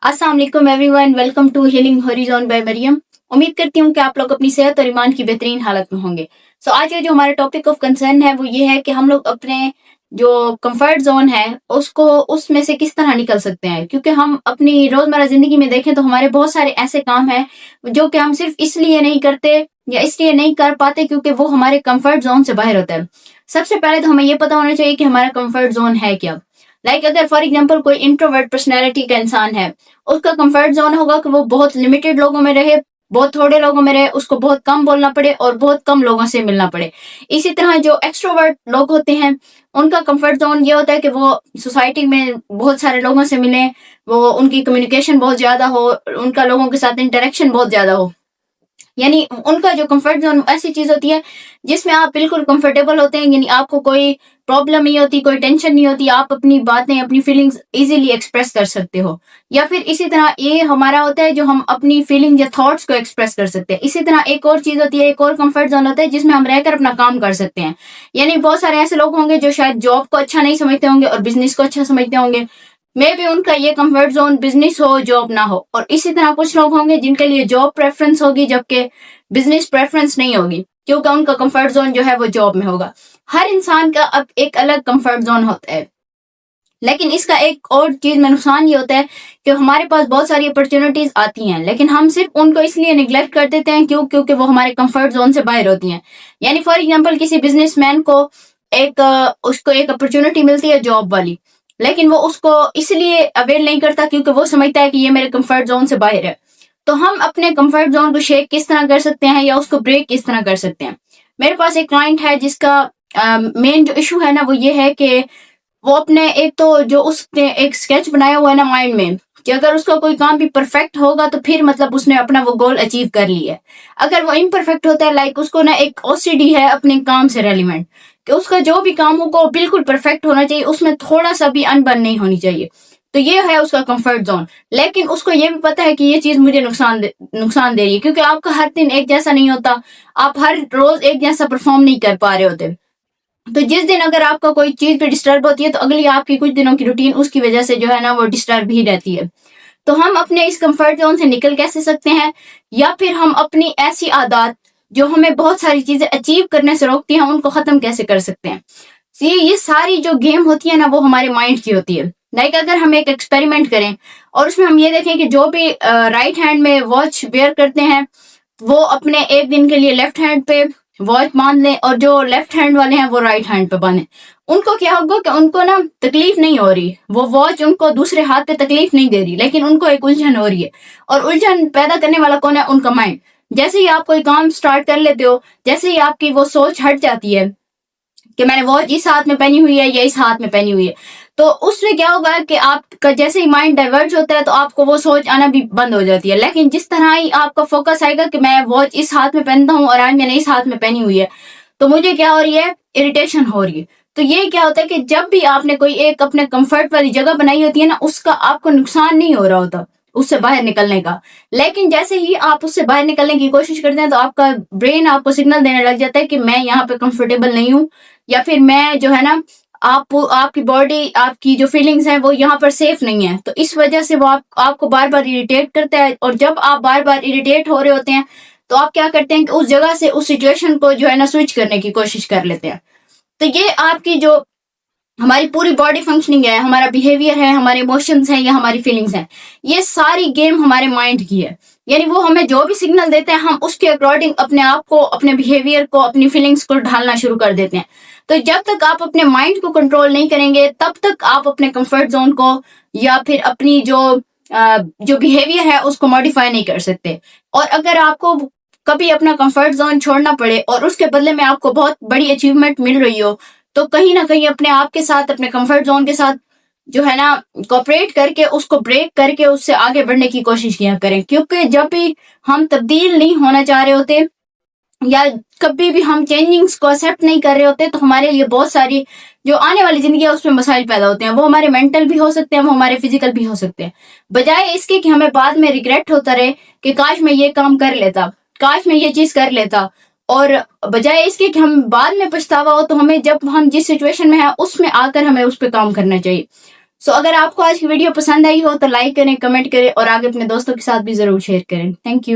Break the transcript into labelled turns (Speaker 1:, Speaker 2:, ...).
Speaker 1: अस्सलाम वालेकुम everyone, welcome to healing horizon by Maryam. उम्मीद करती हूँ कि आप लोग अपनी सेहत और ईमान की बेहतरीन हालत में होंगे। आज का जो हमारा टॉपिक ऑफ कंसर्न है वो ये है कि हम लोग अपने जो कंफर्ट जोन है उसको उसमें से किस तरह निकल सकते हैं, क्योंकि हम अपनी रोजमर्रा जिंदगी में देखें तो हमारे बहुत सारे ऐसे काम हैं जो कि हम सिर्फ इसलिए नहीं करते या इसलिए नहीं कर पाते क्योंकि वो हमारे कंफर्ट जोन से बाहर होता है। सबसे पहले तो हमें ये पता होना चाहिए कि हमारा कंफर्ट जोन है क्या। अगर फॉर एग्जाम्पल कोई इंट्रोवर्ट पर्सनैलिटी का इंसान है, उसका कंफर्ट जोन होगा कि वो बहुत लिमिटेड लोगों में रहे, बहुत थोड़े लोगों में रहे, उसको बहुत कम बोलना पड़े और बहुत कम लोगों से मिलना पड़े। इसी तरह जो एक्सट्रोवर्ट लोग होते हैं उनका कंफर्ट जोन ये होता है कि वो सोसाइटी में बहुत सारे लोगों से मिले, वो उनकी कम्युनिकेशन बहुत ज्यादा हो, उनका लोगों के साथ इंटरेक्शन बहुत ज्यादा हो। यानी उनका जो कंफर्ट जोन ऐसी चीज होती है जिसमें आप बिल्कुल कंफर्टेबल होते हैं, यानी आपको कोई प्रॉब्लम नहीं होती, कोई टेंशन नहीं होती, आप अपनी बातें अपनी फीलिंग्स इजीली एक्सप्रेस कर सकते हो। या फिर इसी तरह ये हमारा होता है जो हम अपनी फीलिंग या थॉट्स को एक्सप्रेस कर सकते हैं। इसी तरह एक और चीज होती है, एक और कंफर्ट जोन होता है जिसमें हम रहकर अपना काम कर सकते हैं। यानी बहुत सारे ऐसे लोग होंगे जो शायद जॉब को अच्छा नहीं समझते होंगे और बिजनेस को अच्छा समझते होंगे। मे भी उनका ये कंफर्ट जोन बिजनेस हो, जॉब ना हो। और इसी तरह कुछ लोग होंगे जिनके लिए जॉब प्रेफरेंस होगी जबकि बिजनेस प्रेफरेंस नहीं होगी, क्योंकि उनका कंफर्ट जोन जो है वो जॉब में होगा। हर इंसान का अब एक अलग कंफर्ट जोन होता है, लेकिन इसका एक और चीज में नुकसान ये होता है कि हमारे पास बहुत सारी अपॉर्चुनिटीज आती हैं, लेकिन हम सिर्फ उनको इसलिए निग्लेक्ट कर देते हैं क्योंकि वो हमारे कंफर्ट जोन से बाहर होती हैं। यानी फॉर एग्जांपल किसी बिजनेसमैन को उसको एक अपॉर्चुनिटी मिलती है जॉब वाली, लेकिन वो उसको इसलिए अवेल नहीं करता क्योंकि वो समझता है कि ये मेरे कंफर्ट जोन से बाहर है। तो हम अपने कंफर्ट जोन को शेक किस तरह कर सकते हैं या उसको ब्रेक किस तरह कर सकते हैं। मेरे पास एक क्लाइंट है जिसका मेन जो इशू है ना वो ये है कि वो अपने एक तो जो उसने एक स्केच बनाया हुआ है ना माइंड में कि अगर उसका कोई काम भी परफेक्ट होगा तो फिर मतलब उसने अपना वो गोल अचीव कर लिया है। अगर वो इम्परफेक्ट होता है, उसको ना एक ओसीडी है अपने काम से रेलिवेंट कि उसका जो भी काम होगा वो बिल्कुल परफेक्ट होना चाहिए, उसमें थोड़ा सा भी अनबन नहीं होनी चाहिए। तो ये है उसका कंफर्ट जोन। लेकिन उसको ये भी पता है कि ये चीज मुझे नुकसान दे रही है, क्योंकि आपका हर दिन एक जैसा नहीं होता, आप हर रोज एक जैसा परफॉर्म नहीं कर पा रहे होते। तो जिस दिन अगर आपका कोई चीज पे डिस्टर्ब होती है तो अगली आपकी कुछ दिनों की रूटीन उसकी वजह से जो है ना वो डिस्टर्ब ही रहती है। तो हम अपने इस कंफर्ट जोन से निकल कैसे सकते हैं, या फिर हम अपनी ऐसी आदत जो हमें बहुत सारी चीजें अचीव करने से रोकती हैं उनको खत्म कैसे कर सकते हैं। ये सारी जो गेम होती है ना वो हमारे माइंड की होती है। अगर हम एक एक्सपेरिमेंट करें और उसमें हम ये देखें कि जो भी राइट हैंड में वॉच वेयर करते हैं वो अपने एक दिन के लिए लेफ्ट हैंड पे वॉच बांध लें, और जो लेफ्ट हैंड वाले हैं वो राइट हैंड पे बांधे। उनको क्या होगा कि उनको ना तकलीफ नहीं हो रही, वो वॉच उनको दूसरे हाथ पे तकलीफ नहीं दे रही, लेकिन उनको एक उलझन हो रही है। और उलझन पैदा करने वाला कौन है? उनका माइंड। जैसे ही आप कोई काम स्टार्ट कर लेते हो, जैसे ही आपकी वो सोच हट जाती है कि मैंने वॉच इस हाथ में पहनी हुई है या इस हाथ में पहनी हुई है, तो उसमें क्या होगा कि आपका जैसे ही माइंड डाइवर्ट होता है तो आपको वो सोच आना भी बंद हो जाती है। लेकिन जिस तरह ही आपका फोकस आएगा कि मैं वॉच इस हाथ में पहनता हूँ और आज मैंने इस हाथ में पहनी हुई है, तो मुझे क्या हो रही है? इरिटेशन हो रही है। तो ये क्या होता है कि जब भी आपने कोई एक अपने कंफर्ट वाली जगह बनाई होती है ना, उसका आपको नुकसान नहीं हो रहा होता उससे बाहर निकलने का। लेकिन जैसे ही आप उससे बाहर निकलने की कोशिश करते हैं तो आपका ब्रेन आपको सिग्नल देने लग जाता है कि मैं यहाँ पे कंफर्टेबल नहीं हूँ, या फिर मैं जो है ना आपकी बॉडी आपकी जो फीलिंग्स हैं वो यहाँ पर सेफ नहीं है। तो इस वजह से वो आपको बार बार इरिटेट करता है, और जब आप बार बार इरिटेट हो रहे होते हैं तो आप क्या करते हैं कि उस जगह से उस सिचुएशन को जो है ना स्विच करने की कोशिश कर लेते हैं। तो ये आपकी जो हमारी पूरी बॉडी फंक्शनिंग है, हमारा बिहेवियर है, हमारे इमोशंस हैं या हमारी फीलिंग्स हैं, ये सारी गेम हमारे माइंड की है। यानी वो हमें जो भी सिग्नल देते हैं हम उसके अकॉर्डिंग अपने आप को, अपने बिहेवियर को, अपनी फीलिंग्स को ढालना शुरू कर देते हैं। तो जब तक आप अपने माइंड को कंट्रोल नहीं करेंगे तब तक आप अपने कंफर्ट जोन को या फिर अपनी जो बिहेवियर है उसको मॉडिफाई नहीं कर सकते। और अगर आपको कभी अपना कंफर्ट जोन छोड़ना पड़े और उसके बदले में आपको बहुत बड़ी अचीवमेंट मिल रही हो, तो कहीं ना कहीं अपने आप के साथ, अपने कंफर्ट जोन के साथ जो है ना कोऑपरेट करके उसको ब्रेक करके उससे आगे बढ़ने की कोशिश किया करें। क्योंकि जब भी हम तब्दील नहीं होना चाह रहे होते या कभी भी हम चेंजिंग्स को एक्सेप्ट नहीं कर रहे होते, तो हमारे लिए बहुत सारी जो आने वाली जिंदगी है उसमें मसाइल पैदा होते हैं। वो हमारे मेंटल भी हो सकते हैं, वो हमारे फिजिकल भी हो सकते हैं। बजाय इसके कि हमें बाद में रिग्रेट होता रहे कि काश मैं ये काम कर लेता, काश मैं ये चीज कर लेता, और बजाय इसके कि हम बाद में पछतावा हो, तो हमें जब हम जिस सिचुएशन में है उसमें आकर हमें उस पर काम करना चाहिए। سو اگر آپ کو آج کی ویڈیو پسند آئی ہو تو لائک کریں، کمنٹ کریں اور آگے اپنے دوستوں کے ساتھ بھی ضرور شیئر کریں. Thank you.